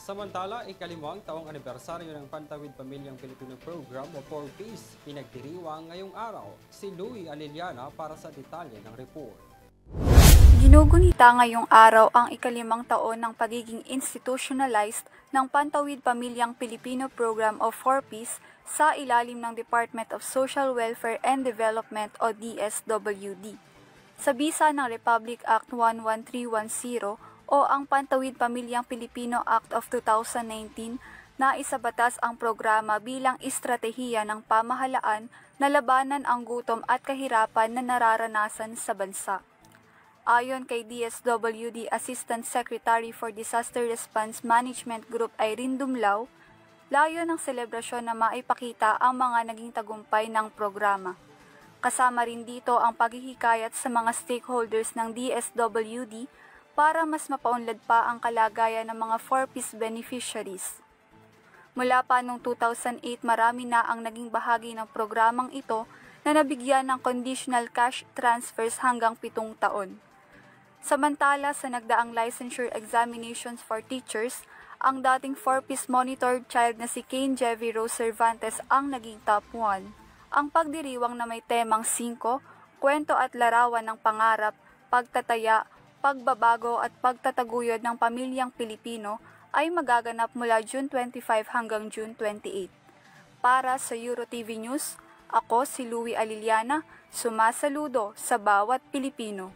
Samantala, ikalimang taong anibersaryo ng Pantawid Pamilyang Pilipino Program o 4Ps pinagdiriwang ngayong araw. Si Louie Aliliana para sa detalye ng report. Ginugunita ngayong araw ang ikalimang taon ng pagiging institutionalized ng Pantawid Pamilyang Pilipino Program o 4Ps sa ilalim ng Department of Social Welfare and Development o DSWD. Sa bisa ng Republic Act 11310 o ang Pantawid Pamilyang Pilipino Act of 2019 na isabatas ang programa bilang estratehiya ng pamahalaan na labanan ang gutom at kahirapan na nararanasan sa bansa. Ayon kay DSWD Assistant Secretary for Disaster Response Management Group Irene Dumlao, layo ng selebrasyon na maipakita ang mga naging tagumpay ng programa. Kasama rin dito ang paghihikayat sa mga stakeholders ng DSWD para mas mapaunlad pa ang kalagayan ng mga 4Ps beneficiaries. Mula pa noong 2008, marami na ang naging bahagi ng programang ito na nabigyan ng conditional cash transfers hanggang 7 taon. Samantala, sa nagdaang licensure examinations for teachers, ang dating 4Ps monitored child na si Kane Jevy Rose Cervantes ang naging top 1. Ang pagdiriwang na may temang 5, kwento at larawan ng pangarap, pagtataya, pagbabago at pagtataguyod ng pamilyang Pilipino ay magaganap mula June 25 hanggang June 28. Para sa EuroTV News, ako si Louie Aliliana, sumasaludo sa bawat Pilipino.